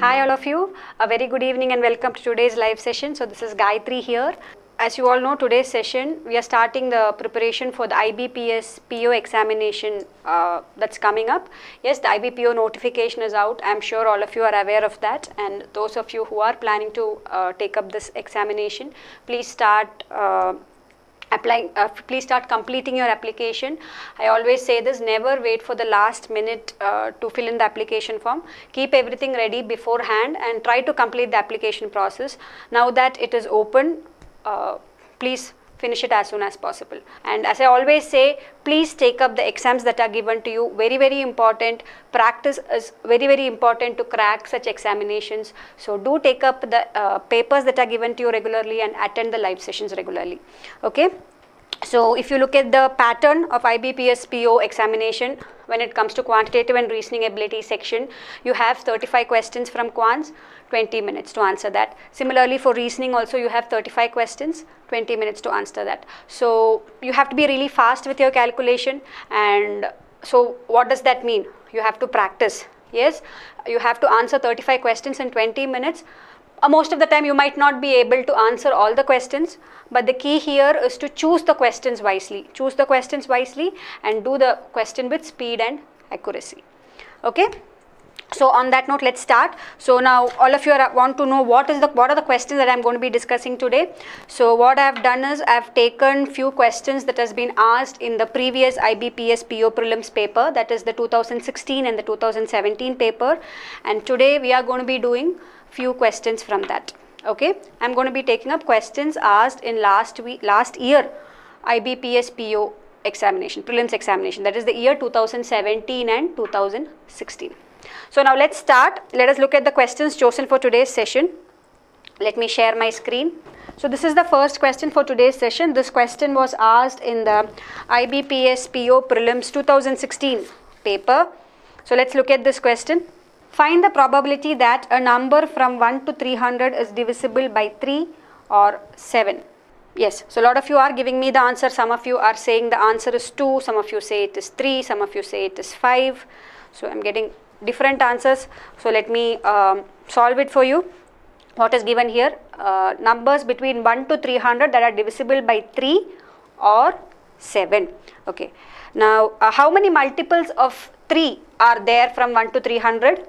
Hi all of you, a very good evening and welcome to today's live session. So this is Gayatri here. As you all know, today's session we are starting the preparation for the IBPS PO examination that's coming up. Yes, the IBPO notification is out. I'm sure all of you are aware of that, and those of you who are planning to take up this examination, please start please start completing your application. I always say this, never wait for the last minute to fill in the application form. Keep everything ready beforehand and try to complete the application process. Now that it is open, please finish it as soon as possible. And as I always say, please take up the exams that are given to you. Very, very important. Practice is very, very important to crack such examinations. So do take up the papers that are given to you regularly and attend the live sessions regularly. Okay. So if you look at the pattern of IBPS PO examination, when it comes to quantitative and reasoning ability section, you have 35 questions from quants, 20 minutes to answer that. Similarly for reasoning also you have 35 questions, 20 minutes to answer that. So you have to be really fast with your calculation. And so what does that mean? You have to practice. Yes, you have to answer 35 questions in 20 minutes. Most of the time you might not be able to answer all the questions, but the key here is to choose the questions wisely. Choose the questions wisely and do the question with speed and accuracy. Okay. So on that note, let's start. So now all of you want to know what are the questions that I'm going to be discussing today. So what I've done is I've taken few questions that has been asked in the previous IBPS PO Prelims paper, that is the 2016 and the 2017 paper, and today we are going to be doing few questions from that. Okay, I'm going to be taking up questions asked in last year IBPS PO examination, prelims examination, that is the year 2017 and 2016. So now let's start. Let us look at the questions chosen for today's session. Let me share my screen. So this is the first question for today's session. This question was asked in the IBPS PO Prelims 2016 paper. So let's look at this question. Find the probability that a number from 1 to 300 is divisible by 3 or 7. Yes, so a lot of you are giving me the answer. Some of you are saying the answer is 2, some of you say it is 3, some of you say it is 5. So I'm getting different answers. So let me solve it for you. What is given here? Numbers between 1 to 300 that are divisible by 3 or 7. Okay. Now, how many multiples of 3 are there from 1 to 300?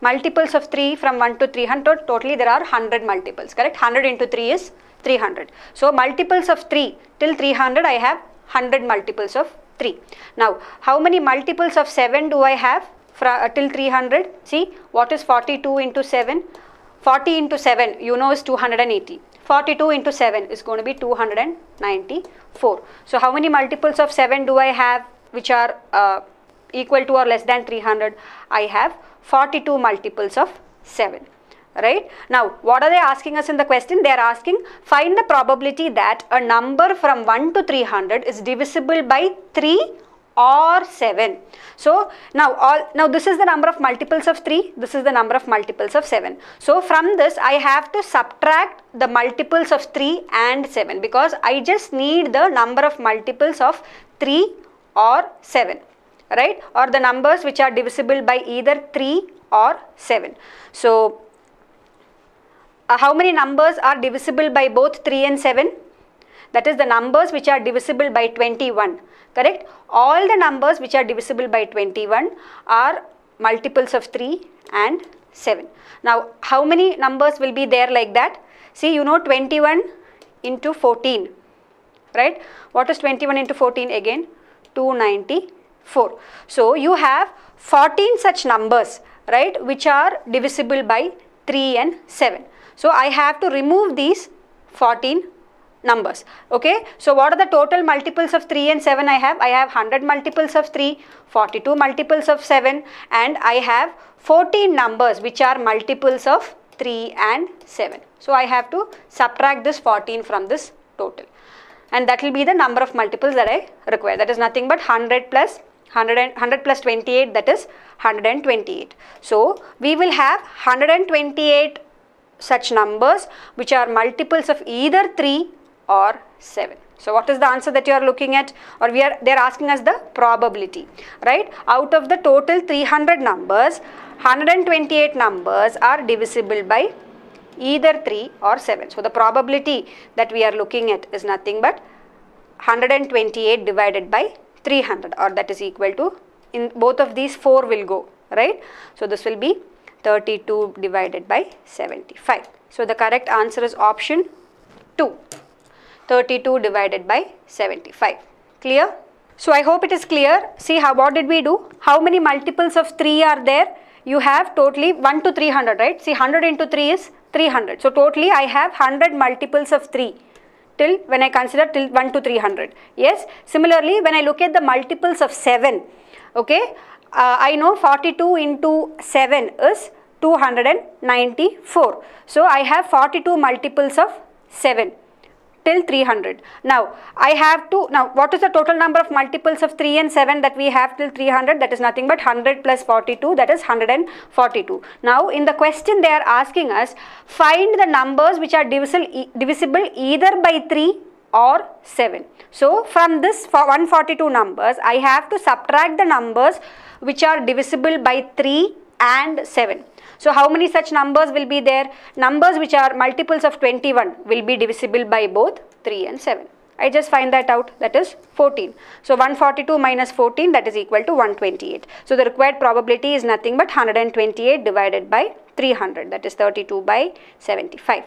Multiples of 3 from 1 to 300, totally there are 100 multiples, correct? 100 into 3 is 300. So multiples of 3 till 300, I have 100 multiples of 3. Now, how many multiples of 7 do I have till 300? See, what is 42 into 7? 40 into 7, you know, is 280. 42 into 7 is going to be 294. So how many multiples of 7 do I have which are equal to or less than 300? I have 42 multiples of 7, right? Now, what are they asking us in the question? They are asking, find the probability that a number from 1 to 300 is divisible by 3 or 7. So, now this is the number of multiples of 3, this is the number of multiples of 7. So, from this I have to subtract the multiples of 3 and 7 because I just need the number of multiples of 3 or 7. Right, or the numbers which are divisible by either 3 or 7. So, how many numbers are divisible by both 3 and 7? That is the numbers which are divisible by 21, correct? All the numbers which are divisible by 21 are multiples of 3 and 7. Now, how many numbers will be there like that? See, you know 21 into 14, right? What is 21 into 14 again? 294. So you have 14 such numbers, right, which are divisible by 3 and 7. So I have to remove these 14 numbers. Okay. So what are the total multiples of 3 and 7 I have? I have 100 multiples of 3, 42 multiples of 7, and I have 14 numbers which are multiples of 3 and 7. So I have to subtract this 14 from this total. And that will be the number of multiples that I require. That is nothing but 100 plus 28, that is 128. So we will have 128 such numbers which are multiples of either 3 or 7. So what is the answer that you are looking at, or they are asking us the probability, right? Out of the total 300 numbers, 128 numbers are divisible by either 3 or 7. So the probability that we are looking at is nothing but 128 divided by 300, or that is equal to, in both of these 4 will go, right? So this will be 32 divided by 75. So the correct answer is option 2. 32 divided by 75. Clear? So I hope it is clear. See what did we do? How many multiples of 3 are there? You have totally 1 to 300, right? See, 100 into 3 is 300. So totally I have 100 multiples of 3 till when I consider till 1 to 300. Yes. Similarly, when I look at the multiples of 7, okay, I know 42 into 7 is 294. So I have 42 multiples of 7 till 300. Now I have to, now what is the total number of multiples of 3 and 7 that we have till 300? That is nothing but 100 plus 42, that is 142. Now in the question they are asking us, find the numbers which are divisible either by 3 or 7. So from this 142 numbers, I have to subtract the numbers which are divisible by 3 and 7. So how many such numbers will be there? Numbers which are multiples of 21 will be divisible by both 3 and 7. I just find that out, that is 14. So 142 minus 14, that is equal to 128. So the required probability is nothing but 128 divided by 300, that is 32 by 75.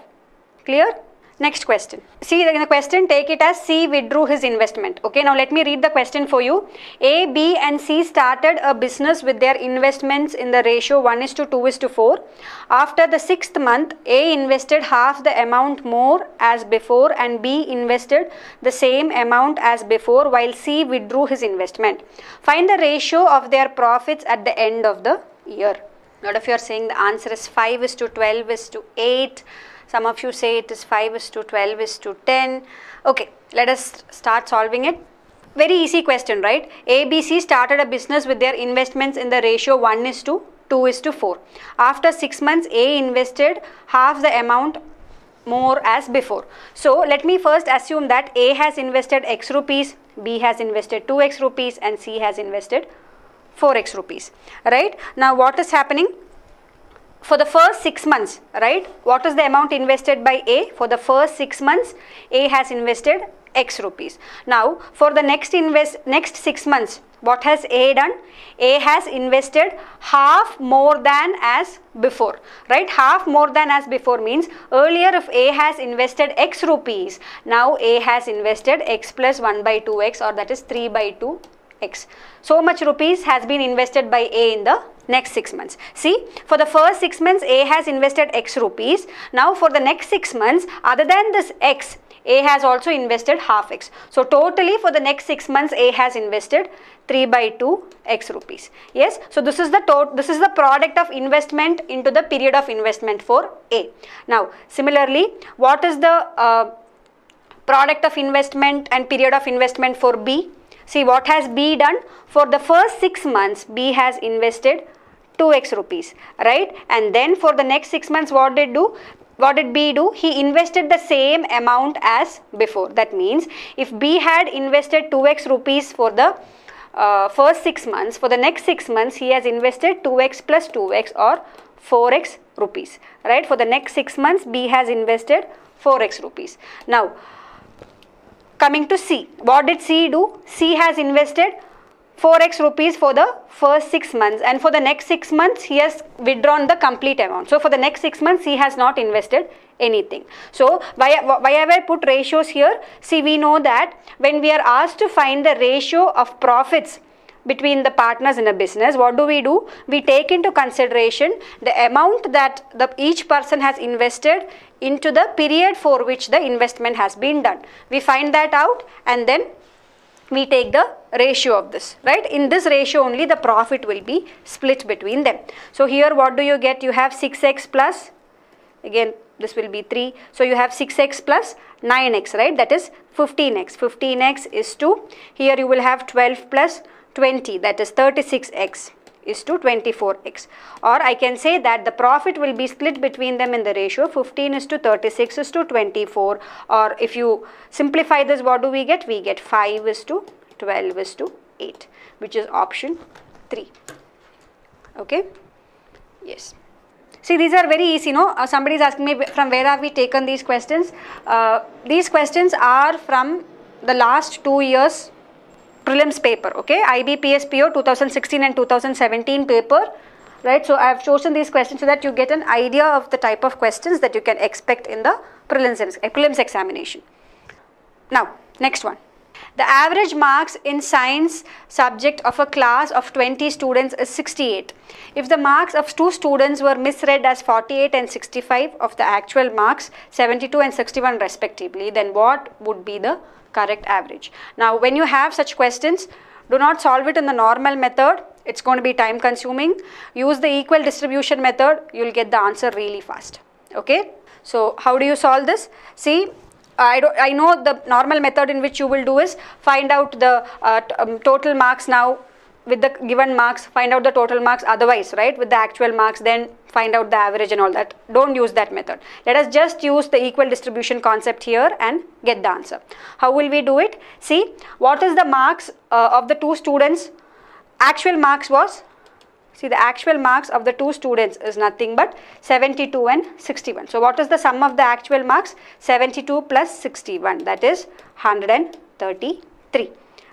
Clear? Next question. See in the question, take it as C withdrew his investment. Okay, now let me read the question for you. A, B and C started a business with their investments in the ratio 1:2:4. After the 6th month, A invested half the amount more as before and B invested the same amount as before while C withdrew his investment. Find the ratio of their profits at the end of the year. A lot of you are saying the answer is 5:12:8. Some of you say it is 5:12:10. Okay, let us start solving it. Very easy question, right? ABC started a business with their investments in the ratio 1:2:4. After 6 months, A invested half the amount more as before. So let me first assume that A has invested X rupees, B has invested 2X rupees and C has invested 4X rupees, right? Now what is happening? For the first 6 months, right, what is the amount invested by A? For the first 6 months, A has invested X rupees. Now, for the next 6 months, what has A done? A has invested half more than as before, right? Half more than as before means earlier if A has invested X rupees, now A has invested X plus 1/2X, or that is 3/2X. So much rupees has been invested by A in the next 6 months. See, for the first 6 months, A has invested X rupees. Now for the next 6 months, other than this X, A has also invested half X. So totally for the next 6 months, A has invested 3/2X rupees. Yes, so this is the product of investment into the period of investment for A. Now similarly, what is the product of investment and period of investment for B? See, what has B done? For the first 6 months, B has invested 2X rupees, right? And then for the next 6 months, what did B do? He invested the same amount as before. That means if B had invested 2X rupees for the first 6 months, for the next 6 months, he has invested 2X plus 2X or 4X rupees, right? For the next 6 months, B has invested 4X rupees. Now, coming to C, what did C do? C has invested 4X rupees for the first 6 months, and for the next 6 months he has withdrawn the complete amount. So for the next 6 months he has not invested anything. So why have I put ratios here? See, we know that when we are asked to find the ratio of profits between the partners in a business, what do? We take into consideration the amount that each person has invested into the period for which the investment has been done. We find that out and then we take the ratio of this, right? In this ratio only the profit will be split between them. So here what do you get? You have 6X plus, again this will be 3. So you have 6X plus 9X, right? That is 15X. 15X is 2. Here you will have 12 plus 20, that is 36X is to 24x. Or I can say that the profit will be split between them in the ratio 15 is to 36 is to 24. Or if you simplify this, what do we get? We get 5 is to 12 is to 8, which is option 3. Okay. Yes. See, these are very easy, no? Somebody is asking me from where have we taken these questions. These questions are from the last 2 years prelims paper, okay? IBPS PO 2016 and 2017 paper, right? So, I have chosen these questions so that you get an idea of the type of questions that you can expect in the prelims examination. Now, next one. The average marks in science subject of a class of 20 students is 68. If the marks of 2 students were misread as 48 and 65 of the actual marks 72 and 61 respectively, then what would be the correct average? Now, when you have such questions, do not solve it in the normal method. It's going to be time consuming. Use the equal distribution method. You will get the answer really fast. Okay. So, how do you solve this? See, I know the normal method in which you will do is find out the total marks now with the given marks, find out the total marks otherwise, right, with the actual marks, then find out the average and all that. Don't use that method. Let us just use the equal distribution concept here and get the answer. How will we do it? See, what is the marks of the 2 students? Actual marks was, see, the actual marks of the 2 students is nothing but 72 and 61. So, what is the sum of the actual marks? 72 plus 61, that is 133,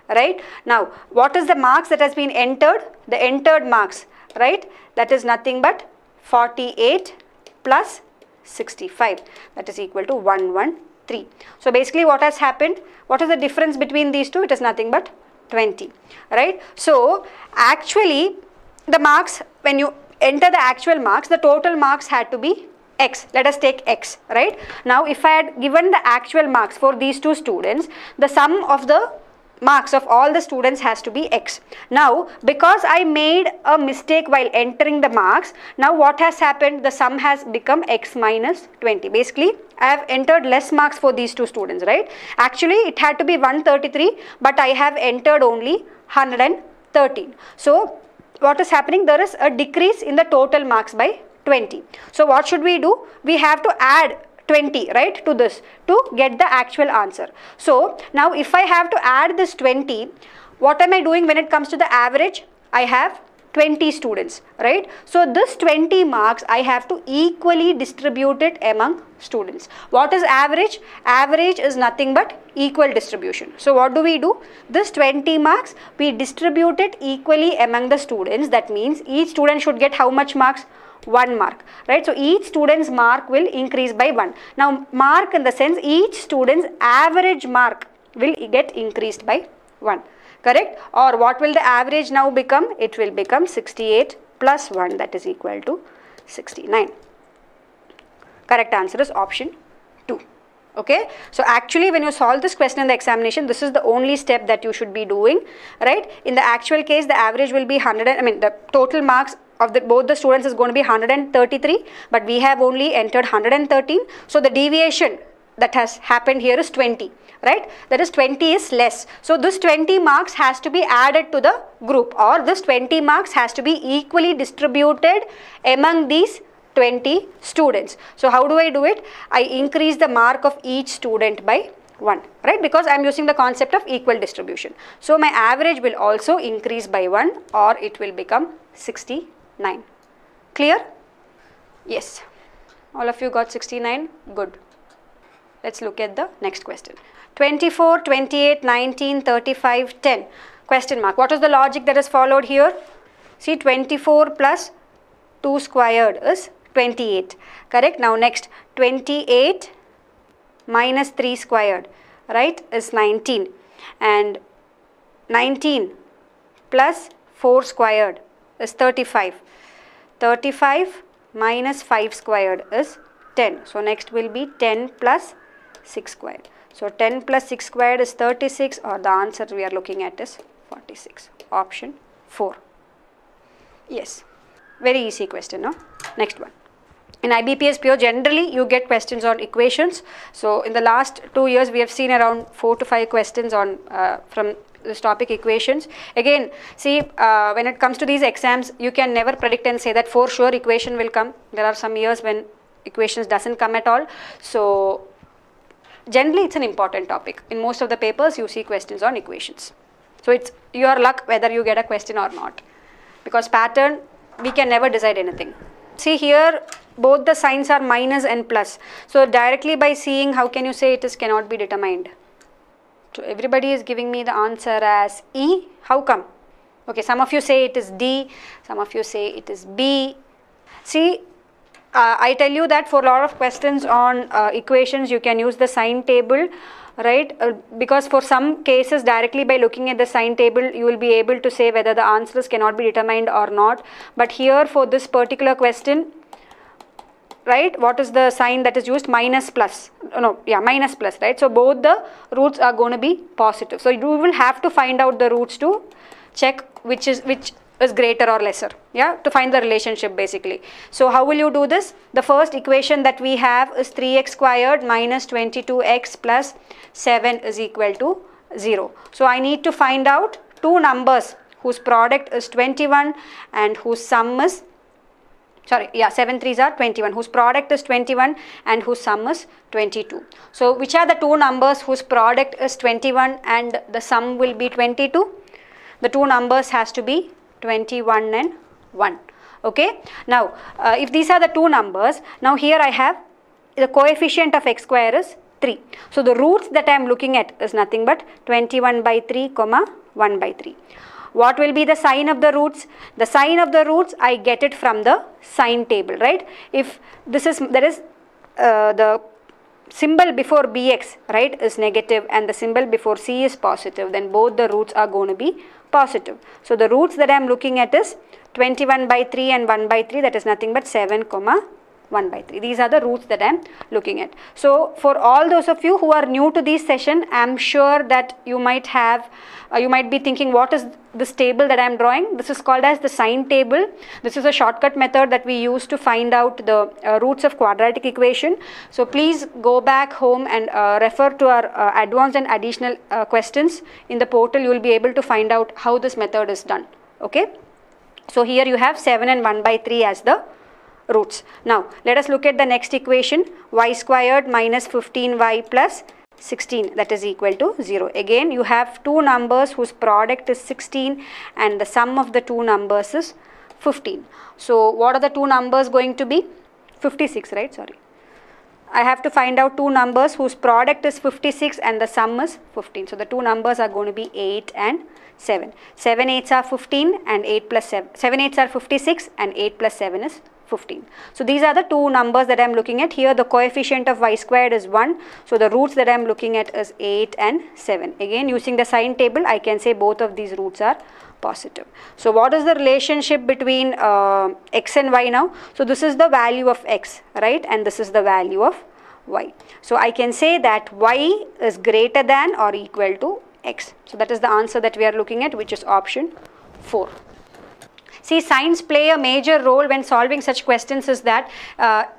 right? Now, what is the marks that has been entered? The entered marks, right? That is nothing but 48 plus 65, that is equal to 113. So, basically what has happened? What is the difference between these two? It is nothing but 20, right? So, actually the marks, when you enter the actual marks, the total marks had to be x. Let us take x, right? Now, if I had given the actual marks for these 2 students, the sum of the marks of all the students has to be x. Now, because I made a mistake while entering the marks, now what has happened? The sum has become x minus 20. Basically, I have entered less marks for these 2 students, right? Actually, it had to be 133, but I have entered only 113. So, what is happening? There is a decrease in the total marks by 20. So, what should we do? We have to add 20, right, to this to get the actual answer. So, now if I have to add this 20, what am I doing when it comes to the average? I have 20 students, right? So, this 20 marks I have to equally distribute it among students. What is average? Average is nothing but equal distribution. So, what do? This 20 marks we distribute it equally among the students. That means each student should get how much marks? 1 mark, right? So, each student's mark will increase by 1. Now, mark in the sense each student's average mark will get increased by 1, correct? Or what will the average now become? It will become 68 plus 1, that is equal to 69. Correct answer is option 2. Okay. So, actually when you solve this question in the examination, this is the only step that you should be doing, right? In the actual case, the average will be the total marks of both the students is going to be 133, but we have only entered 113. So, the deviation that has happened here is 20, right? That is 20 is less. So, this 20 marks has to be added to the group, or this 20 marks has to be equally distributed among these 20 students. So, how do I do it? I increase the mark of each student by 1, right? Because I am using the concept of equal distribution. So, my average will also increase by 1, or it will become 69. Clear? Yes. All of you got 69? Good. Let's look at the next question. 24, 28, 19, 35, 10. Question mark. What is the logic that is followed here? See, 24 plus 2 squared is 28. Correct? Now, next 28 minus 3 squared, right, is 19. And 19 plus 4 squared is 35. 35 minus 5 squared is 10. So, next will be 10 plus 6 squared. So, 10 plus 6 squared is 36, or the answer we are looking at is 46. Option 4. Yes. Very easy question, no? Next one. In IBPS PO, generally you get questions on equations. So, in the last 2 years, we have seen around 4 to 5 questions on from this topic equations. Again, see, when it comes to these exams, you can never predict and say that for sure equation will come. There are some years when equations doesn't come at all. So generally it's an important topic. In most of the papers you see questions on equations. So it's your luck whether you get a question or not, because pattern we can never decide anything. See here, both the signs are minus and plus. So directly by seeing, how can you say it is cannot be determined? So everybody is giving me the answer as E. How come? Okay, some of you say it is D, some of you say it is B. See, I tell you that for a lot of questions on equations, you can use the sign table, right? Because for some cases, directly by looking at the sign table, you will be able to say whether the answers cannot be determined or not. But here for this particular question, right, what is the sign that is used? Minus plus. No, yeah, minus plus, right? So both the roots are going to be positive. So you will have to find out the roots to check which is greater or lesser, yeah, to find the relationship basically. So how will you do this? The first equation that we have is 3x squared minus 22x plus 7 is equal to 0. So I need to find out two numbers whose product is 21 and whose sum is 7 3s are 21, whose product is 21 and whose sum is 22. So which are the two numbers whose product is 21 and the sum will be 22? The two numbers has to be 21 and 1. Okay. Now if these are the two numbers, now here I have the coefficient of x square is 3. So the roots that I am looking at is nothing but 21 by 3 comma 1 by 3. What will be the sign of the roots? The sign of the roots I get it from the sign table, right? If this is, there is the symbol before bx, right, is negative and the symbol before c is positive, then both the roots are going to be positive. So the roots that I am looking at is 21 by 3 and 1 by 3, that is nothing but 7 comma 1 by 3. These are the roots that I am looking at. So for all those of you who are new to this session, I am sure that you might have, you might be thinking, what is this table that I am drawing? This is called as the sign table. This is a shortcut method that we use to find out the roots of quadratic equation. So please go back home and refer to our advanced and additional questions in the portal. You will be able to find out how this method is done. Okay. So here you have 7 and 1 by 3 as the roots. Now let us look at the next equation, y squared minus 15y plus 16, that is equal to 0. Again you have two numbers whose product is 16 and the sum of the two numbers is 15. So what are the two numbers going to be? 56, right? Sorry. I have to find out two numbers whose product is 56 and the sum is 15. So the two numbers are going to be 8 and 7. 7 8s are 15 and 8 plus 7. 7 8s are 56 and 8 plus 7 is 15. So these are the two numbers that I am looking at. Here the coefficient of y squared is 1. So the roots that I am looking at is 8 and 7. Again using the sign table, I can say both of these roots are positive. So what is the relationship between x and y now? So this is the value of x, right, and this is the value of y. So I can say that y is greater than or equal to x. So that is the answer that we are looking at, which is option 4. See, signs play a major role when solving such questions is that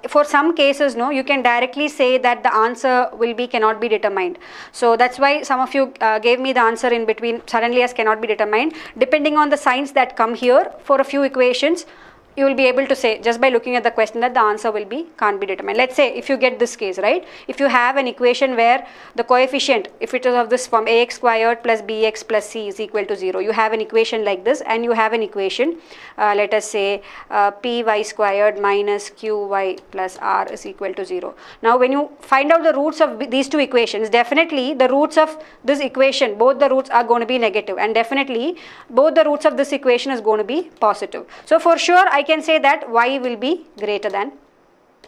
for some cases, no, you can directly say that the answer will be cannot be determined. So that's why some of you gave me the answer in between suddenly as cannot be determined. Depending on the signs that come here for a few equations, you will be able to say just by looking at the question that the answer will be can't be determined. Let's say if you get this case, right, if you have an equation where the coefficient, if it is of this form ax squared plus bx plus c is equal to 0, you have an equation like this and you have an equation, let us say py squared minus qy plus r is equal to 0. Now when you find out the roots of these two equations, definitely the roots of this equation, both the roots are going to be negative, and definitely both the roots of this equation is going to be positive. So for sure I can say that y will be greater than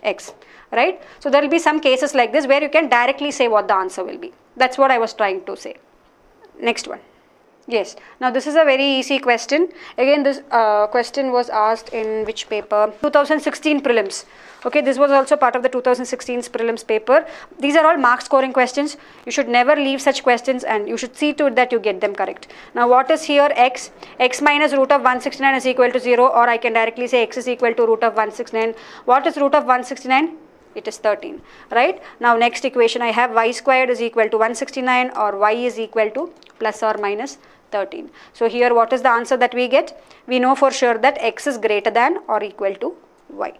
x, right? So there will be some cases like this where you can directly say what the answer will be. That's what I was trying to say. Next one. Yes, now this is a very easy question. Again, this question was asked in which paper? 2016 prelims. Okay, this was also part of the 2016 prelims paper. These are all mark scoring questions. You should never leave such questions and you should see to it that you get them correct. Now what is here x? X minus root of 169 is equal to 0, or I can directly say x is equal to root of 169. What is root of 169? it is 13, right? Now next equation I have y squared is equal to 169 or y is equal to plus or minus 13. So here what is the answer that we get? We know for sure that x is greater than or equal to y.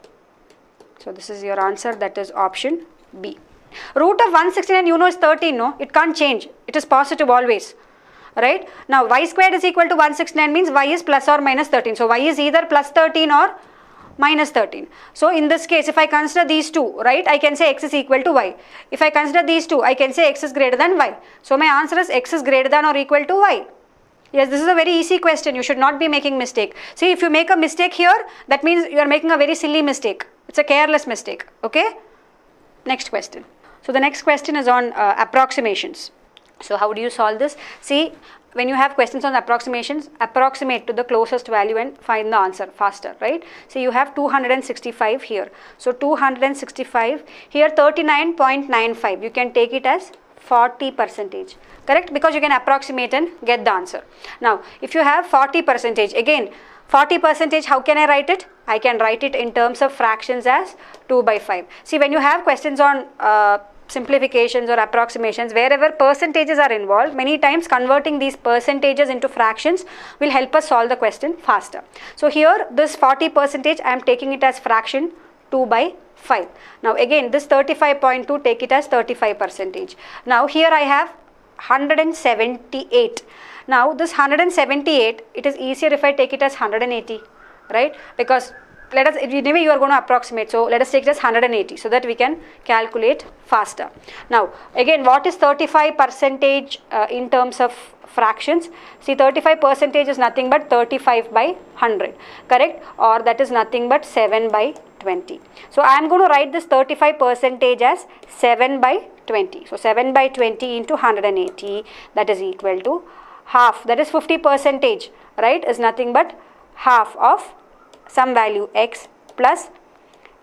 So this is your answer, that is option B. Root of 169 you know is 13, no? It can't change. It is positive always, right? Now y squared is equal to 169 means y is plus or minus 13. So y is either plus 13 or minus 13. So in this case, if I consider these two, right, I can say x is equal to y. If I consider these two, I can say x is greater than y. So my answer is x is greater than or equal to y. Yes, this is a very easy question. You should not be making mistake. See, if you make a mistake here, that means you are making a very silly mistake. It's a careless mistake. Okay. Next question. So the next question is on approximations. So how do you solve this? See, when you have questions on approximations, approximate to the closest value and find the answer faster, right? So you have 265 here. So 265 here, 39.95. You can take it as 40%, correct? Because you can approximate and get the answer. Now, if you have 40%, again, 40%, how can I write it? I can write it in terms of fractions as 2 by 5. See, when you have questions on simplifications or approximations, wherever percentages are involved, many times converting these percentages into fractions will help us solve the question faster. So here, this 40%, I am taking it as fraction 2 by 5. Now again, this 35.2, take it as 35%. Now here I have 178. Now this 178, it is easier if I take it as 180, right? Because let us, anyway you are going to approximate, so let us take it as 180 so that we can calculate faster. Now again, what is 35% in terms of fractions? See, 35% is nothing but 35 by 100, correct? Or that is nothing but 7 by 20. So I am going to write this 35% as 7 by 20. So 7 by 20 into 180, that is equal to half, that is 50%, right, is nothing but half of some value x plus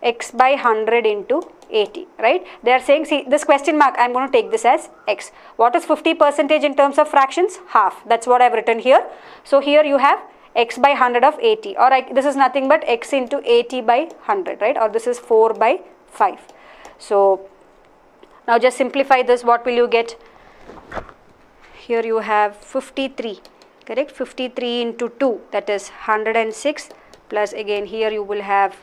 x by 100 into 80, right? They are saying, see, this question mark, I am going to take this as x. What is 50% in terms of fractions? Half. That's what I have written here. So here you have x by 100 of 80, or this is nothing but x into 80 by 100, right? Or this is 4 by 5. So now just simplify this. What will you get? Here you have 53, correct? 53 into 2, that is 106, plus again here you will have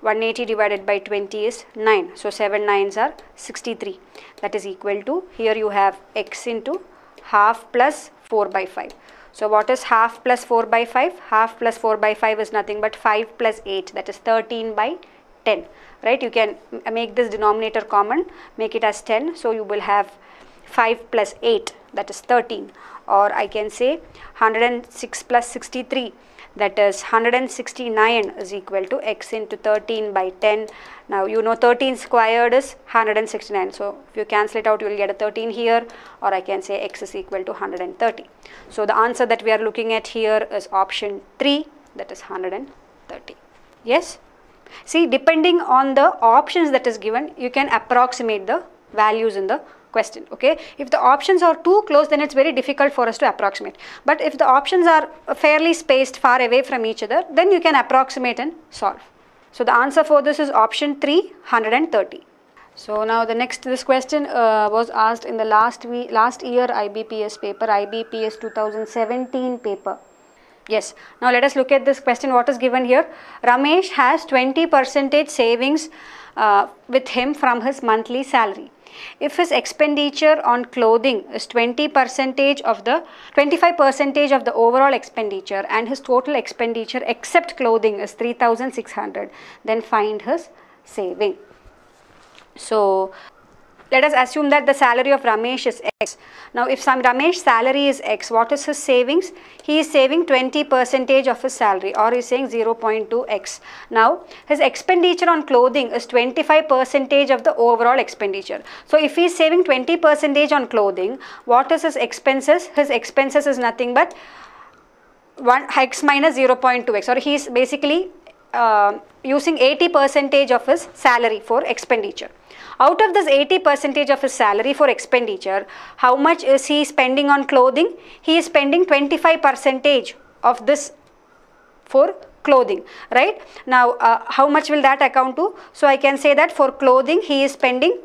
180 divided by 20 is 9. So 7 9s are 63. That is equal to, here you have x into half plus 4 by 5. So what is half plus 4 by 5? Half plus 4 by 5 is nothing but 5 plus 8, that is 13 by 10, right? You can make this denominator common, make it as 10. So you will have 5 plus 8, that is 13. Or I can say 106 plus 63, that is 169 is equal to x into 13 by 10. Now you know 13 squared is 169. So if you cancel it out, you will get a 13 here, or I can say x is equal to 130. So the answer that we are looking at here is option 3, that is 130. Yes? See, depending on the options that is given, you can approximate the values in the question. Okay, if the options are too close, then it's very difficult for us to approximate. But if the options are fairly spaced far away from each other, then you can approximate and solve. So the answer for this is option 3, 130. So now this question was asked in the last year IBPS paper, IBPS 2017 paper. Yes, now let us look at this question. What is given here? Ramesh has 20% savings with him from his monthly salary. If his expenditure on clothing is 25% of the overall expenditure, and his total expenditure except clothing is 3,600, then find his saving. So let us assume that the salary of Ramesh is X. Now if Ramesh's salary is X, what is his savings? He is saving 20% of his salary, or he is saying 0.2x. Now his expenditure on clothing is 25% of the overall expenditure. So if he is saving 20% on clothing, what is his expenses? His expenses is nothing but 1x minus 0.2x, or he is basically using 80% of his salary for expenditure. Out of this 80% of his salary for expenditure, how much is he spending on clothing? He is spending 25% of this for clothing, right? Now, how much will that account to? So, I can say that for clothing, he is spending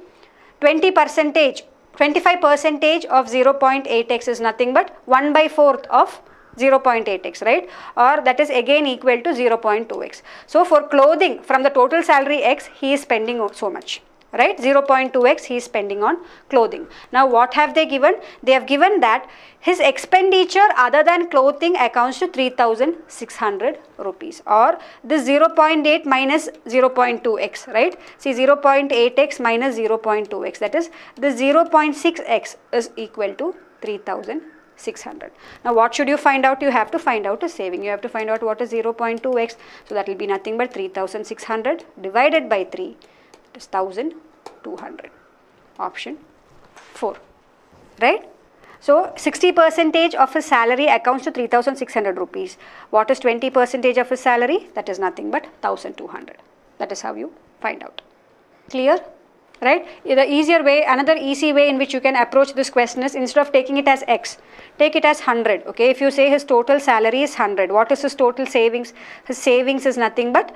20%, 25% of 0.8x is nothing but 1/4 of 0.8x, right? Or that is again equal to 0.2x. So, for clothing from the total salary x, he is spending so much, right? 0.2x he is spending on clothing. Now, what have they given? They have given that his expenditure other than clothing accounts to 3,600 rupees, or this 0.8 minus 0.2x, right? See, 0.8x minus 0.2x, that is the 0.6x is equal to 3,600. Now, what should you find out? You have to find out a saving. You have to find out what is 0.2x. So, that will be nothing but 3,600 divided by 3. It is 1,200. Option 4, right? So, 60% of his salary accounts to 3,600 rupees. What is 20% of his salary? That is nothing but 1,200. That is how you find out. Clear? Right? The easier way, another easy way in which you can approach this question is, instead of taking it as x, take it as 100. Okay, if you say his total salary is 100, what is his total savings? His savings is nothing but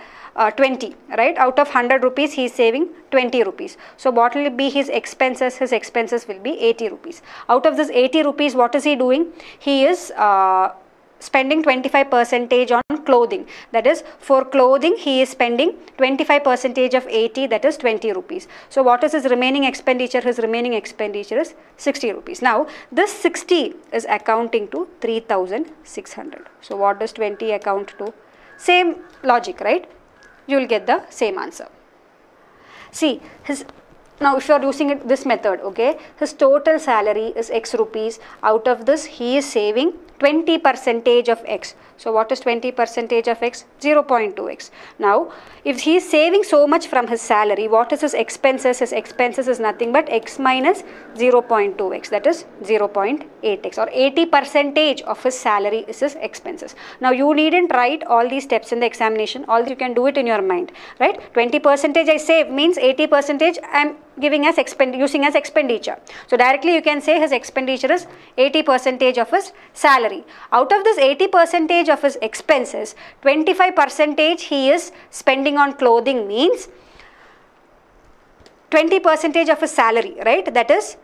20, right? Out of 100 rupees, he is saving 20 rupees. So, what will be his expenses? His expenses will be 80 rupees. Out of this 80 rupees, what is he doing? He is spending 25% on clothing. That is, for clothing he is spending 25% of 80, that is 20 rupees. So, what is his remaining expenditure? His remaining expenditure is 60 rupees. Now, this 60 is accounting to 3,600. So, what does 20 account to? Same logic, right? You will get the same answer. See, now if you are using this method, okay, his total salary is x rupees. Out of this, he is saving 20% of x. So, what is 20% of x? 0.2x. Now, if he is saving so much from his salary, what is his expenses? His expenses is nothing but x minus 0.2x, that is 0.8x, or 80% of his salary is his expenses. Now, you needn't write all these steps in the examination, all you can do it in your mind, right? 20% I save means 80% I am giving as using as expenditure. So, directly you can say his expenditure is 80% of his salary. Out of this 80% of his expenses, 25% he is spending on clothing means 20% of his salary, right? That is,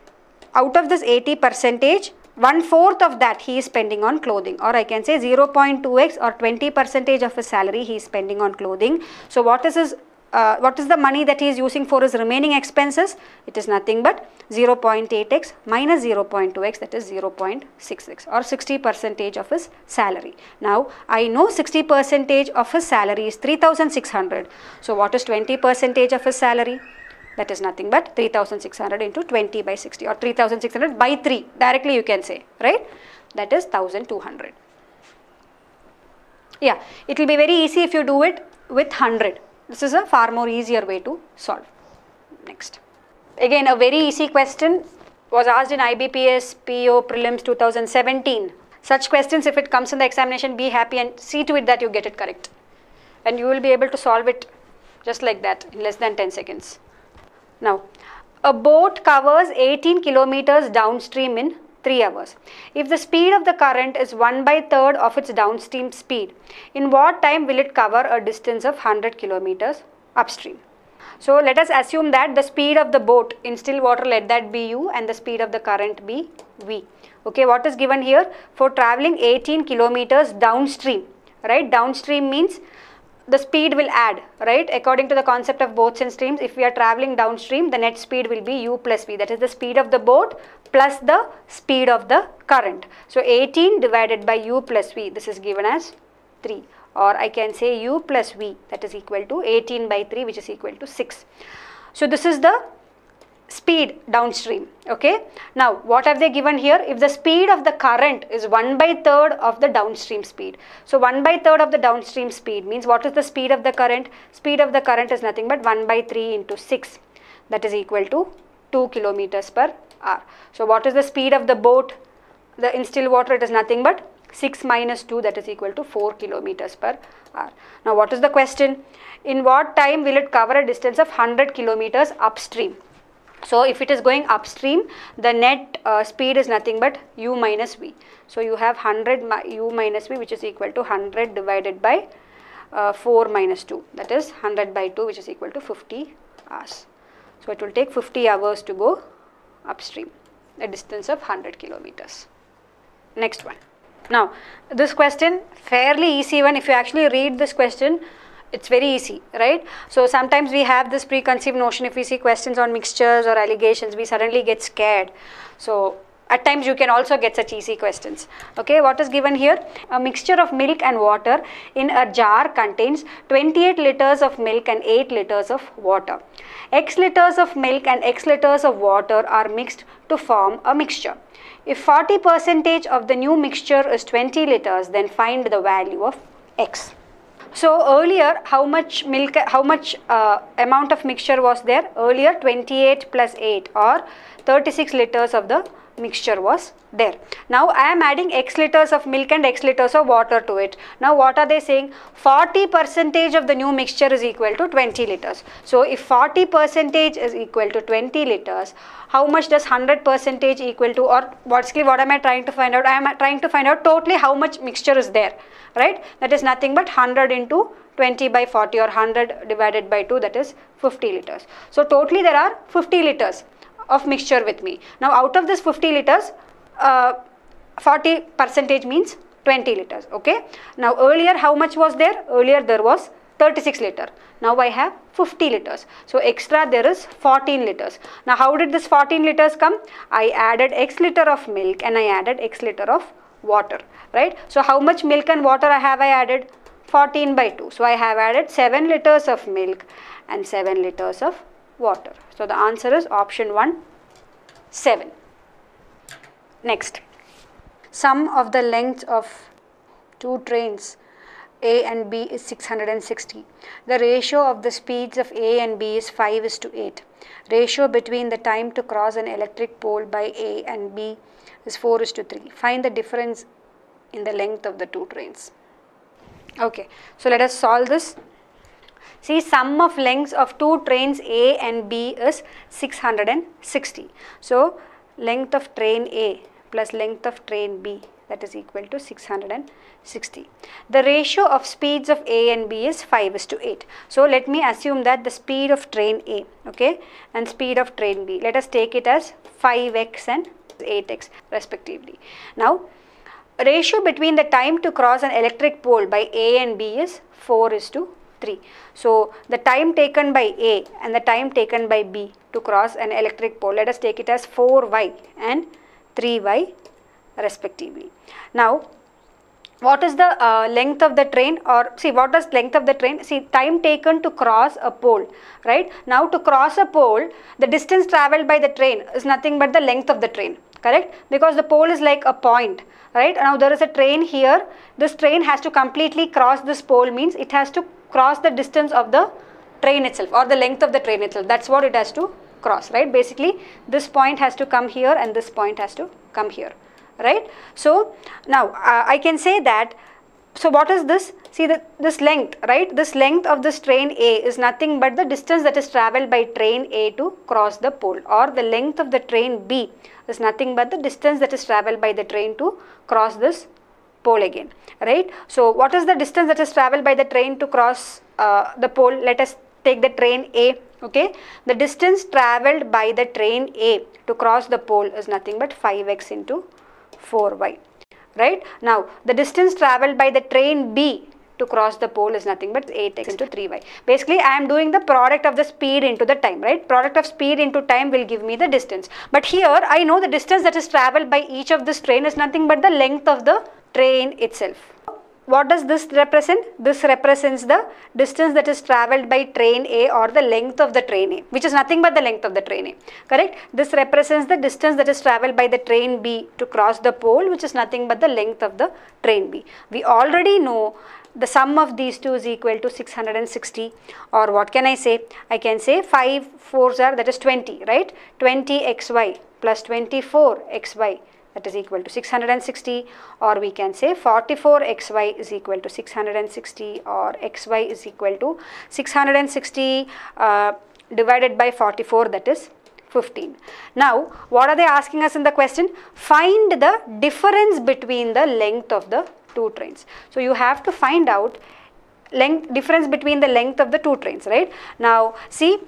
out of this 80%, 1/4 of that he is spending on clothing, or I can say 0.2x or 20% of his salary he is spending on clothing. So, what is the money that he is using for his remaining expenses? It is nothing but 0.8x minus 0.2x, that is 0.6x, or 60% of his salary. Now, I know 60% of his salary is 3,600. So, what is 20% of his salary? That is nothing but 3,600 into 20 by 60, or 3,600 by 3, directly you can say, right? That is 1,200. Yeah, it will be very easy if you do it with 100. This is a far more easier way to solve. Next. Again, a very easy question was asked in IBPS PO Prelims 2017. Such questions, if it comes in the examination, be happy and see to it that you get it correct. And you will be able to solve it just like that in less than 10 seconds. Now, a boat covers 18 kilometers downstream in 3 hours. If the speed of the current is 1/3 of its downstream speed, in what time will it cover a distance of 100 kilometers upstream? So, let us assume that the speed of the boat in still water, let that be u, and the speed of the current be v. Okay, what is given here? For traveling 18 kilometers downstream, right? Downstream means the speed will add, right? According to the concept of boats and streams, if we are traveling downstream, the net speed will be u plus v, that is the speed of the boat plus the speed of the current. So, 18 divided by u plus v, this is given as 3, or I can say u plus v, that is equal to 18 by 3, which is equal to 6. So, this is the speed downstream. Okay. Now, what have they given here? If the speed of the current is 1/3 of the downstream speed. So, 1/3 of the downstream speed means, what is the speed of the current? Speed of the current is nothing but 1/3 into 6, that is equal to 2 kilometers per hour. So, what is the speed of the boat? In still water, it is nothing but 6 minus 2, that is equal to 4 kilometers per hour. Now, what is the question? In what time will it cover a distance of 100 kilometers upstream? So if it is going upstream, the net speed is nothing but u minus v. So you have 100 u minus v, which is equal to 100 divided by 4 minus 2, that is 100 by 2, which is equal to 50 hours. So it will take 50 hours to go upstream, a distance of 100 kilometers. Next one. Now this question, fairly easy one. If you actually read this question, it's very easy, right? So sometimes we have this preconceived notion, if we see questions on mixtures or allegations, we suddenly get scared. So at times you can also get such easy questions. Okay, what is given here? A mixture of milk and water in a jar contains 28 liters of milk and 8 liters of water. X liters of milk and X liters of water are mixed to form a mixture. If 40% of the new mixture is 20 liters, then find the value of X. So earlier, how much milk, amount of mixture was there? Earlier 28 plus 8 or 36 liters of the mixture was there. Now I am adding X liters of milk and X liters of water to it. Now what are they saying? 40% of the new mixture is equal to 20 liters. So if 40% is equal to 20 liters, how much does 100% equal to, or what am I trying to find out? I am trying to find out totally how much mixture is there, right? That is nothing but 100 into 20 by 40 or 100 divided by 2, that is 50 liters. So totally there are 50 liters of mixture with me. Now out of this 50 liters, 40% means 20 liters, okay. Now earlier how much was there? Earlier there was 36 liter. Now I have 50 liters. So extra there is 14 liters. Now how did this 14 liters come? I added X liter of milk and I added X liter of water, right? So how much milk and water I added? 14 by 2. So I have added 7 liters of milk and 7 liters of water. So the answer is option 1, 7. Next, sum of the length of two trains A and B is 660. The ratio of the speeds of A and B is 5:8. Ratio between the time to cross an electric pole by A and B is 4:3. Find the difference in the length of the two trains. Okay, so let us solve this. See, sum of lengths of two trains A and B is 660. So length of train A plus length of train B, that is equal to 660. The ratio of speeds of A and B is 5:8. So let me assume that the speed of train A, okay, and speed of train B, let us take it as 5x and 8x respectively. Now ratio between the time to cross an electric pole by A and B is 4:3. So the time taken by A and the time taken by B to cross an electric pole, let us take it as 4y and 3y respectively. Now what is the length of the train, or see what is length of the train? See, time taken to cross a pole, right? Now to cross a pole, the distance travelled by the train is nothing but the length of the train, correct? Because the pole is like a point, right? Now there is a train here. This train has to completely cross this pole, means it has to cross the distance of the train itself or the length of the train itself. That's what it has to cross, right? Basically this point has to come here and this point has to come here, right? So now I can say that, so what is this? See this length, right? This length of this train A is nothing but the distance that is travelled by train A to cross the pole, or the length of the train B is nothing but the distance that is travelled by the train to cross this pole again, right? So what is the distance that is travelled by the train to cross the pole? Let us take the train A, okay. The distance travelled by the train A to cross the pole is nothing but 5x into 4y, right? Now the distance travelled by the train B to cross the pole is nothing but 8x into 3y. Basically I am doing the product of the speed into the time, right? Product of speed into time will give me the distance. But here I know the distance that is travelled by each of this train is nothing but the length of the train itself. What does this represent? This represents the distance that is travelled by train A, or the length of the train A, which is nothing but the length of the train A, correct? This represents the distance that is travelled by the train B to cross the pole, which is nothing but the length of the train B. We already know the sum of these two is equal to 660, or what can I say? I can say 5 4s are, that is 20, right? 20xy plus 24xy, that is equal to 660, or we can say 44xy is equal to 660, or xy is equal to 660 divided by 44, that is 15. Now, what are they asking us in the question? Find the difference between the length of the two trains. So, you have to find out difference between the length of the two trains, right? Now, see,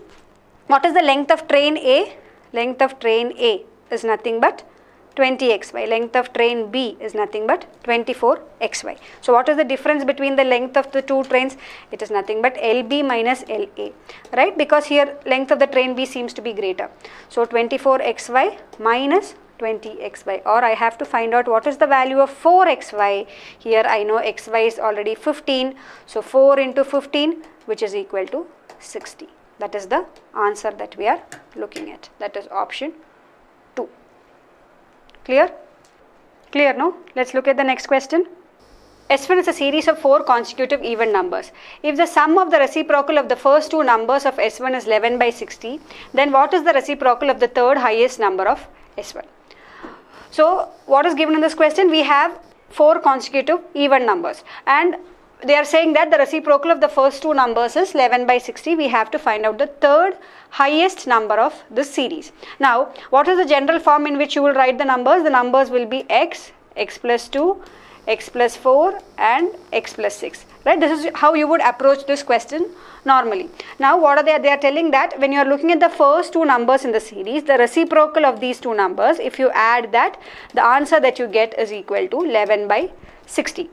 what is the length of train A? Length of train A is nothing but 20xy. Length of train B is nothing but 24xy. So, what is the difference between the length of the two trains? It is nothing but LB minus LA, right? Because here length of the train B seems to be greater. So, 24xy minus 20xy, or I have to find out what is the value of 4xy. Here I know xy is already 15. So, 4 into 15, which is equal to 60. That is the answer that we are looking at. That is option 2. Clear? Clear, no? Let's look at the next question. S1 is a series of 4 consecutive even numbers. If the sum of the reciprocal of the first two numbers of S1 is 11 by 60, then what is the reciprocal of the third highest number of S1? So, what is given in this question? We have 4 consecutive even numbers, and they are saying that the reciprocal of the first two numbers is 11 by 60. We have to find out the third highest number of this series. Now, what is the general form in which you will write the numbers? The numbers will be x, x plus 2, x plus 4 and x plus 6, right? This is how you would approach this question normally. Now, what are they are telling that when you are looking at the first two numbers in the series, the reciprocal of these two numbers, if you add that, the answer that you get is equal to 11 by 60.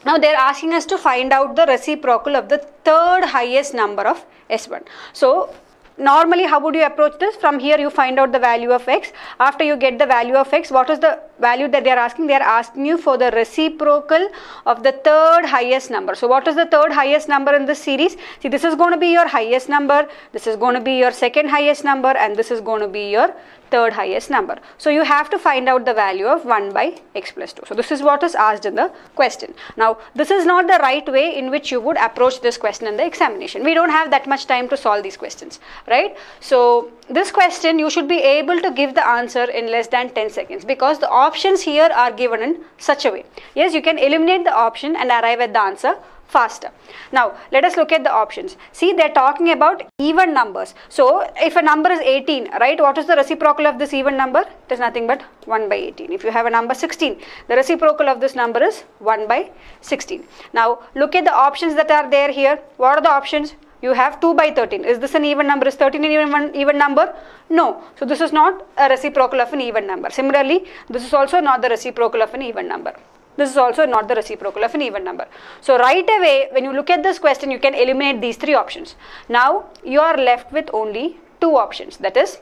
Now, they are asking us to find out the reciprocal of the third highest number of S1. So, normally how would you approach this? From here you find out the value of x. After you get the value of x, what is the value that they are asking? They are asking you for the reciprocal of the third highest number. So, what is the third highest number in this series? See, this is going to be your highest number, this is going to be your second highest number, and this is going to be your third highest number. So, you have to find out the value of 1 by x plus 2. So, this is what is asked in the question. Now, this is not the right way in which you would approach this question in the examination. We don't have that much time to solve these questions, right? So, this question you should be able to give the answer in less than 10 seconds because the options here are given in such a way. Yes, you can eliminate the option and arrive at the answer faster. Now, let us look at the options. See, they are talking about even numbers. So, if a number is 18, right, what is the reciprocal of this even number? It is nothing but 1 by 18. If you have a number 16, the reciprocal of this number is 1 by 16. Now, look at the options that are there here. What are the options? You have 2 by 13. Is this an even number? Is 13 an even number? No. So, this is not a reciprocal of an even number. Similarly, this is also not the reciprocal of an even number. This is also not the reciprocal of an even number. So, right away, when you look at this question, you can eliminate these 3 options. Now, you are left with only 2 options. That is,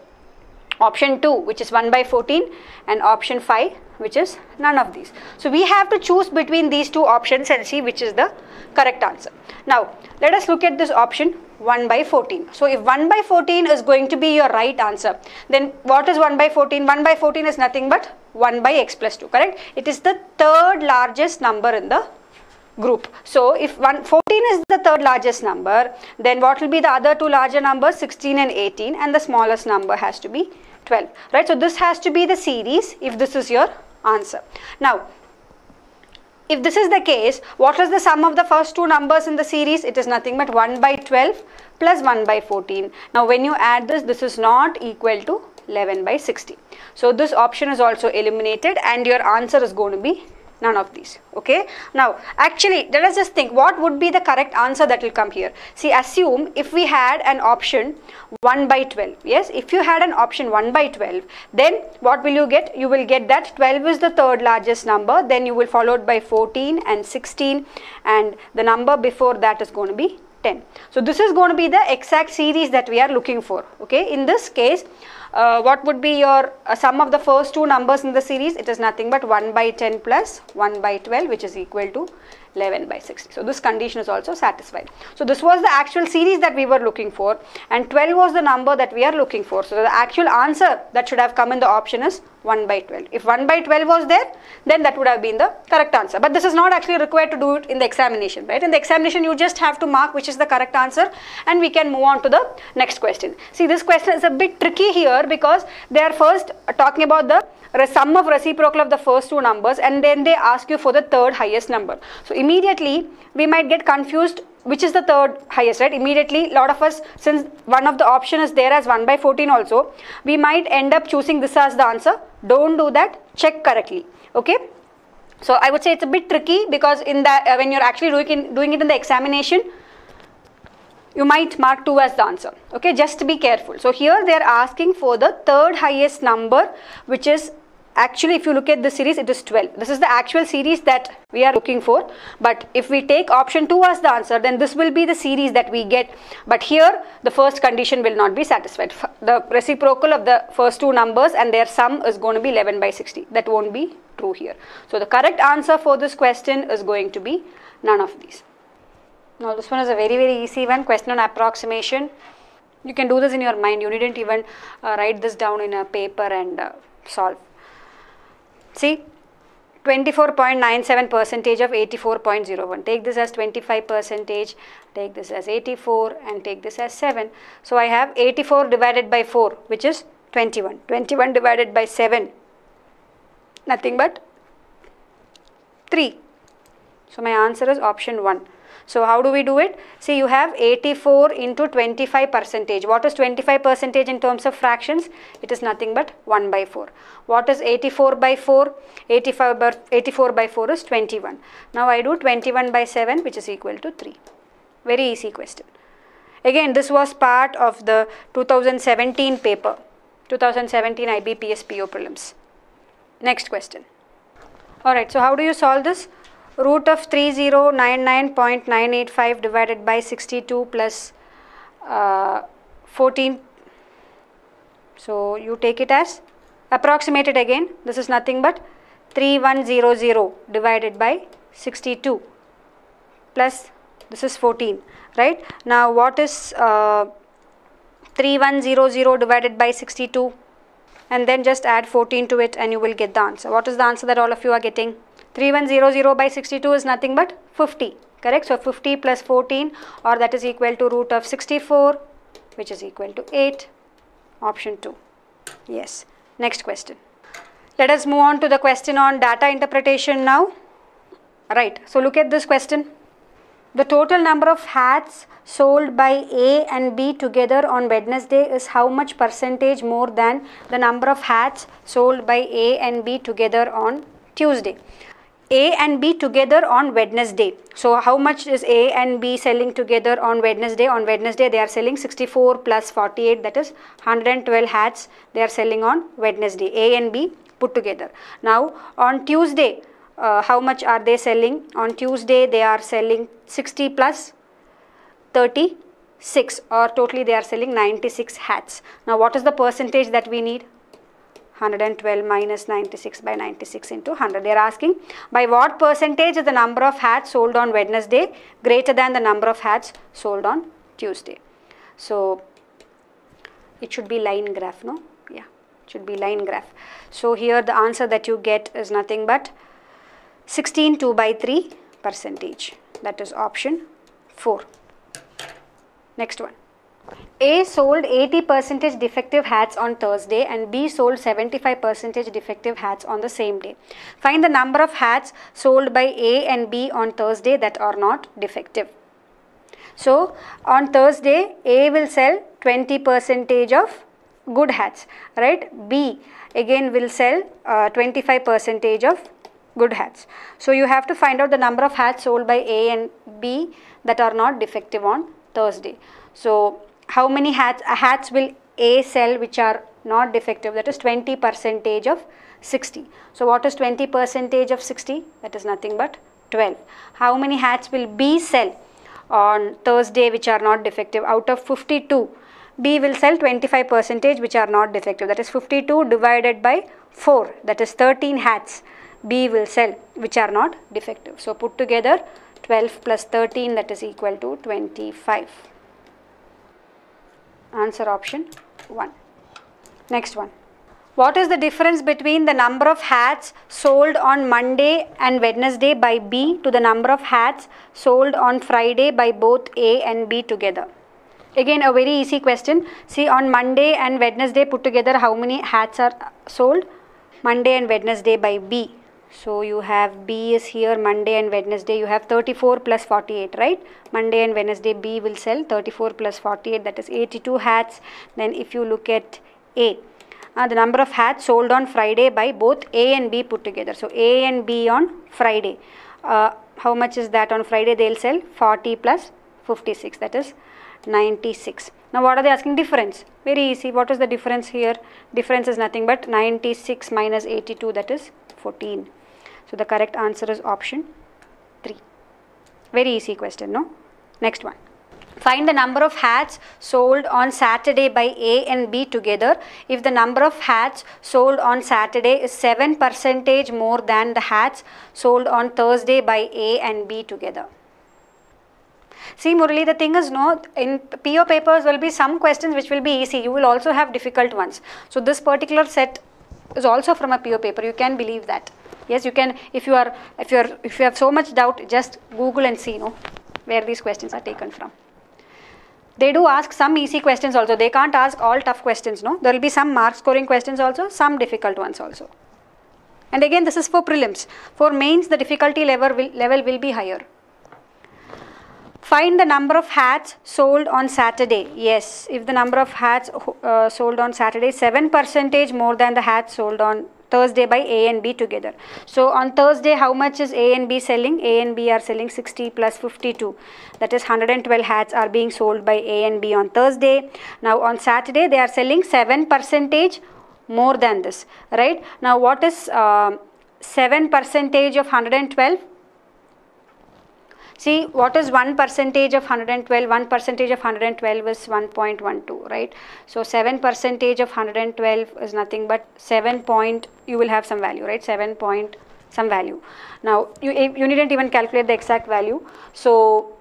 option 2, which is 1 by 14, and option 5, which is none of these. So, we have to choose between these 2 options and see which is the correct answer. Now, let us look at this option 1 by 14. So, if 1 by 14 is going to be your right answer, then what is 1 by 14? 1 by 14 is nothing but 1 by x plus 2, correct? It is the third largest number in the group. So, if 14 is the third largest number, then what will be the other 2 larger numbers? 16 and 18, and the smallest number has to be 12, right? So, this has to be the series if this is your answer. Now, if this is the case, what is the sum of the first 2 numbers in the series? It is nothing but 1 by 12 plus 1 by 14. Now, when you add this, this is not equal to 11 by 60. So, this option is also eliminated and your answer is going to be none of these. Okay. Now, actually, let us just think what would be the correct answer that will come here. See, assume if we had an option 1 by 12. Yes, if you had an option 1 by 12, then what will you get? You will get that 12 is the third largest number, then you will followed by 14 and 16, and the number before that is going to be 10. So, this is going to be the exact series that we are looking for. Okay. In this case, what would be your sum of the first 2 numbers in the series? It is nothing but 1 by 10 plus 1 by 12, which is equal to 11 by 60. So, this condition is also satisfied. So, this was the actual series that we were looking for, and 12 was the number that we are looking for. So, the actual answer that should have come in the option is 1 by 12. If 1 by 12 was there, then that would have been the correct answer. But this is not actually required to do it in the examination, right? In the examination, you just have to mark which is the correct answer, and we can move on to the next question. See, this question is a bit tricky here because they are first talking about the sum of reciprocal of the first 2 numbers, and then they ask you for the third highest number. So, immediately we might get confused which is the third highest, right? Immediately, lot of us, since one of the option is there as 1 by 14 also, we might end up choosing this as the answer. Don't do that. Check correctly. Okay. So I would say it's a bit tricky, because in that when you're actually doing it in the examination, you might mark 2 as the answer. Okay, just be careful. So here they are asking for the third highest number, which is actually, if you look at the series, it is 12. This is the actual series that we are looking for. But if we take option 2 as the answer, then this will be the series that we get. But here the first condition will not be satisfied. The reciprocal of the first 2 numbers and their sum is going to be 11 by 60. That won't be true here. So the correct answer for this question is going to be none of these. Now this one is a very easy one, question on approximation. You can do this in your mind. You needn't even write this down in a paper and solve. See, 24.97% of 84.01. Take this as 25%, take this as 84 and take this as 7. So I have 84 divided by 4, which is 21. 21 divided by 7, nothing but 3. So my answer is option 1. So how do we do it? See, you have 84 into 25%. What is 25% in terms of fractions? It is nothing but 1 by 4. What is 84 by 4? 84 by 4 is 21. Now I do 21 by 7, which is equal to 3. Very easy question. Again, this was part of the 2017 paper, 2017 IBPS PO Prelims. Next question. Alright, so how do you solve this? Root of 3099.985 divided by 62 plus 14. So you take it as, approximate it again. This is nothing but 3100 divided by 62 plus this is 14, right? Now what is 3100 divided by 62? And then just add 14 to it and you will get the answer. What is the answer that all of you are getting? 3100 by 62 is nothing but 50, correct? So 50 plus 14, or that is equal to root of 64, which is equal to 8. Option 2. Yes. Next question. Let us move on to the question on data interpretation now. Right. So look at this question. The total number of hats sold by A and B together on Wednesday is how much percentage more than the number of hats sold by A and B together on Tuesday? A and B together on Wednesday. So how much is A and B selling together on Wednesday? On Wednesday they are selling 64 plus 48, that is 112 hats they are selling on Wednesday, A and B put together. Now on Tuesday, how much are they selling? On Tuesday they are selling 60 plus 36, or totally they are selling 96 hats. Now what is the percentage that we need? 112 minus 96 by 96 into 100. They are asking by what percentage is the number of hats sold on Wednesday greater than the number of hats sold on Tuesday. So it should be line graph, no? Yeah, it should be line graph. So here the answer that you get is nothing but 16 2 by 3 percentage. That is option 4. Next one. A sold 80% defective hats on Thursday and B sold 75% defective hats on the same day. Find the number of hats sold by A and B on Thursday that are not defective. So on Thursday, A will sell 20% of good hats, right? B again will sell 25% of good hats. So you have to find out the number of hats sold by A and B that are not defective on Thursday. So how many hats will A sell which are not defective? That is 20% of 60. So what is 20% of 60? That is nothing but 12. How many hats will B sell on Thursday which are not defective? Out of 52, B will sell 25% which are not defective. That is 52 divided by 4. That is 13 hats B will sell which are not defective. So put together 12 plus 13, that is equal to 25. Answer option 1. Next one. What is the difference between the number of hats sold on Monday and Wednesday by B to the number of hats sold on Friday by both A and B together? Again a very easy question. See, on Monday and Wednesday put together how many hats are sold? Monday and Wednesday by B. So you have B is here, Monday and Wednesday, you have 34 plus 48, right? Monday and Wednesday B will sell 34 plus 48, that is 82 hats. Then if you look at A, the number of hats sold on Friday by both A and B put together. So A and B on Friday. How much is that on Friday? They'll sell 40 plus 56, that is 96. Now what are they asking? Difference. Very easy. What is the difference here? Difference is nothing but 96 minus 82, that is 14. So the correct answer is option 3. Very easy question, no? Next one. Find the number of hats sold on Saturday by A and B together if the number of hats sold on Saturday is 7% more than the hats sold on Thursday by A and B together. See Murali, the thing is, no, in PO papers will be some questions which will be easy. You will also have difficult ones. So this particular set is also from a PO paper. You can believe that. Yes, you can. If you have so much doubt, just Google and see, no, where these questions are taken from. They do ask some easy questions also. They can't ask all tough questions, no. There will be some mark scoring questions also, some difficult ones also. And again, this is for prelims. For mains, the difficulty level will be higher. Find the number of hats sold on Saturday. Yes, if the number of hats sold on Saturday is 7% more than the hats sold on Thursday by A and B together. So on Thursday, how much is A and B selling? A and B are selling 60 plus 52. That is 112 hats are being sold by A and B on Thursday. Now on Saturday, they are selling 7% more than this, right? Now what is 7% of 112? See, what is 1% of 112? 1% of 112 is 1.12, right? So 7% of 112 is nothing but 7 point, you will have some value, right? 7 point some value. Now, you needn't even calculate the exact value. So,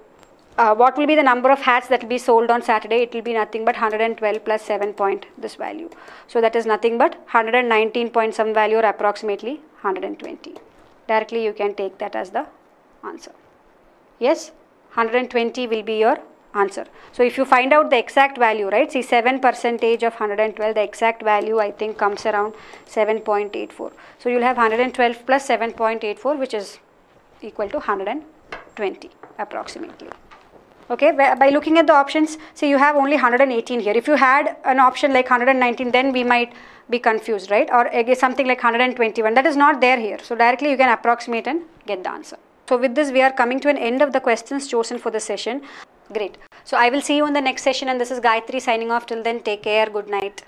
what will be the number of hats that will be sold on Saturday? It will be nothing but 112 plus 7 point this value. So, that is nothing but 119 point some value, or approximately 120. Directly, you can take that as the answer. Yes, 120 will be your answer. So if you find out the exact value, right, see 7% of 112, the exact value I think comes around 7.84. So you will have 112 plus 7.84, which is equal to 120 approximately. Okay, by looking at the options, see you have only 118 here. If you had an option like 119, then we might be confused, right? Or again something like 121, that is not there here. So directly you can approximate and get the answer. So with this, we are coming to an end of the questions chosen for the session. Great. So I will see you in the next session, and this is Gayatri signing off. Till then, take care. Good night.